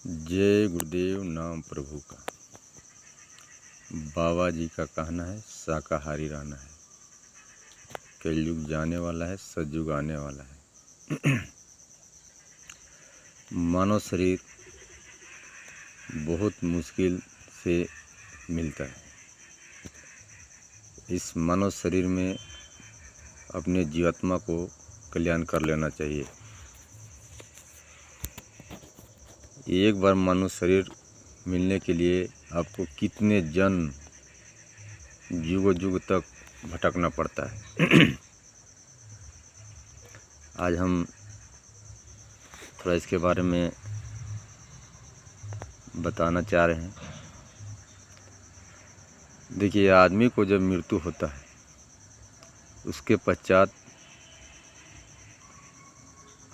जय गुरुदेव नाम प्रभु का। बाबा जी का कहना है शाकाहारी रहना है। कलयुग जाने वाला है, सतयुग आने वाला है। मानव शरीर बहुत मुश्किल से मिलता है। इस मानव शरीर में अपने जीवात्मा को कल्याण कर लेना चाहिए। एक बार मानव शरीर मिलने के लिए आपको कितने जन्म युग युग तक भटकना पड़ता है। आज हम थोड़ा इसके बारे में बताना चाह रहे हैं। देखिए, आदमी को जब मृत्यु होता है उसके पश्चात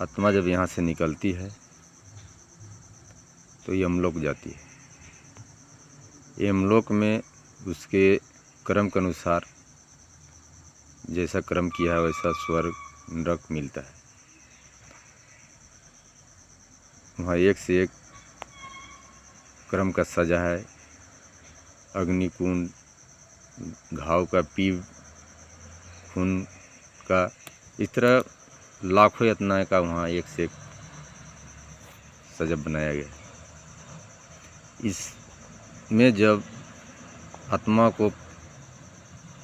आत्मा जब यहाँ से निकलती है तो यमलोक जाती है। यमलोक में उसके कर्म के अनुसार जैसा कर्म किया है वैसा स्वर्ग नरक मिलता है। वहाँ एक से एक कर्म का सजा है। अग्निकुंड, घाव का पीप, खून का, इस तरह लाखों यातनाएं का वहाँ एक से एक सजा बनाया गया। इसमें जब आत्मा को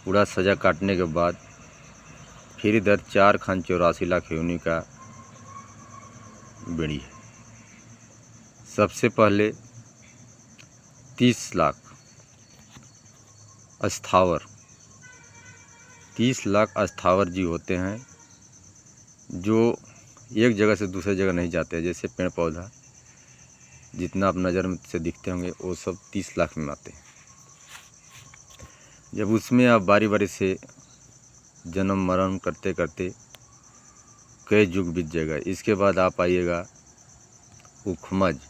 पूरा सजा काटने के बाद फिर इधर 4 खान 84 लाख योनि का बेड़ी है। सबसे पहले 30 लाख अस्थावर 30 लाख अस्थावर जीव होते हैं जो एक जगह से दूसरी जगह नहीं जाते। जैसे पेड़ पौधा जितना आप नज़र से दिखते होंगे वो सब 30 लाख में आते हैं। जब उसमें आप बारी बारी से जन्म मरण करते करते कई युग बीत जाएगा। इसके बाद आप आइएगा उखमज।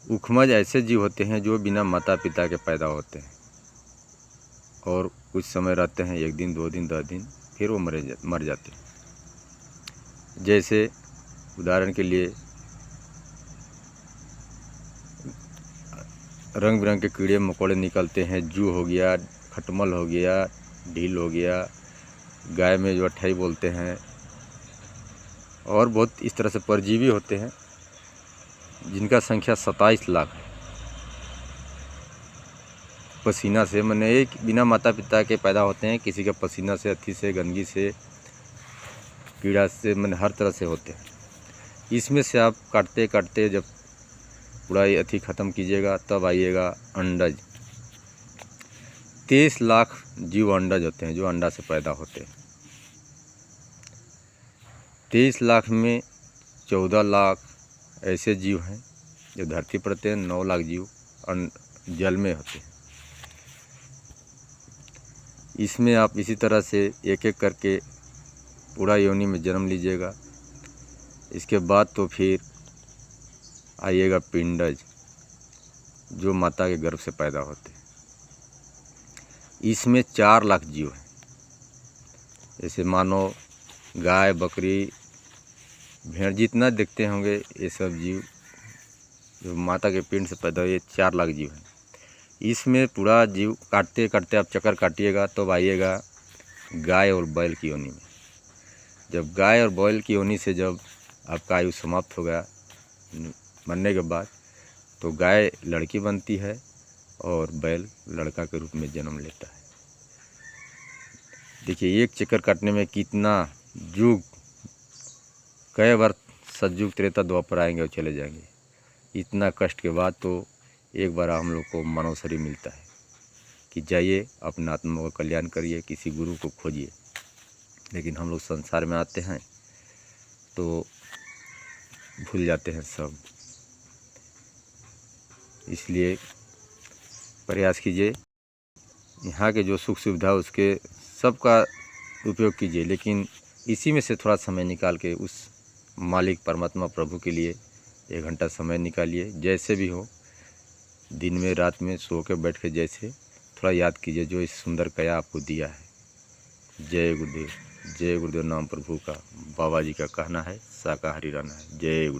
उखमज ऐसे जीव होते हैं जो बिना माता पिता के पैदा होते हैं और कुछ समय रहते हैं, 1 दिन 2 दिन 10 दिन, फिर वो मर जाते हैं। जैसे उदाहरण के लिए रंग बिरंग के कीड़े मकोड़े निकलते हैं। जू हो गया, खटमल हो गया, ढील हो गया, गाय में जो अट्ठाई बोलते हैं, और बहुत इस तरह से परजीवी होते हैं जिनका संख्या 27 लाख है। पसीना से, मैंने एक बिना माता पिता के पैदा होते हैं। किसी का पसीना से, अथी से, गंदगी से, कीड़ा से, मैंने हर तरह से होते हैं। इसमें से आप काटते काटते जब पूरा ये अथी ख़त्म कीजिएगा तब आइएगा अंडज। 23 लाख जीव अंडज होते हैं जो अंडा से पैदा होते हैं। 23 लाख में 14 लाख ऐसे जीव हैं जो धरती पर रहते हैं। 9 लाख जीव जल में होते हैं। इसमें आप इसी तरह से एक एक करके पूरा योनि में जन्म लीजिएगा। इसके बाद तो फिर आइएगा पिंडज जो माता के गर्भ से पैदा होते हैं। इसमें 4 लाख जीव हैं। जैसे मानो गाय, बकरी, भेड़ जितना देखते होंगे ये सब जीव जो माता के पिंड से पैदा हुए, 4 लाख जीव हैं। इसमें पूरा जीव काटते काटते आप चक्कर काटिएगा तो आइएगा गाय और बैल की योनि में। जब गाय और बैल की योनि से जब आपका आयु समाप्त हो गया मरने के बाद, तो गाय लड़की बनती है और बैल लड़का के रूप में जन्म लेता है। देखिए, एक चक्कर काटने में कितना युग, कई बार सतयुग त्रेता द्वापर आएंगे और चले जाएंगे। इतना कष्ट के बाद तो एक बार हम लोग को मानव शरीर मिलता है कि जाइए अपना आत्मा का कल्याण करिए, किसी गुरु को खोजिए। लेकिन हम लोग संसार में आते हैं तो भूल जाते हैं सब। इसलिए प्रयास कीजिए, यहाँ के जो सुख सुविधा उसके सब का उपयोग कीजिए, लेकिन इसी में से थोड़ा समय निकाल के उस मालिक परमात्मा प्रभु के लिए 1 घंटा समय निकालिए। जैसे भी हो, दिन में रात में सो के बैठ के जैसे थोड़ा याद कीजिए जो इस सुंदर कया आपको दिया है। जय गुरुदेव। जय गुरुदेव नाम प्रभु का। बाबा जी का कहना है शाकाहारी रहना है। जय गुरु।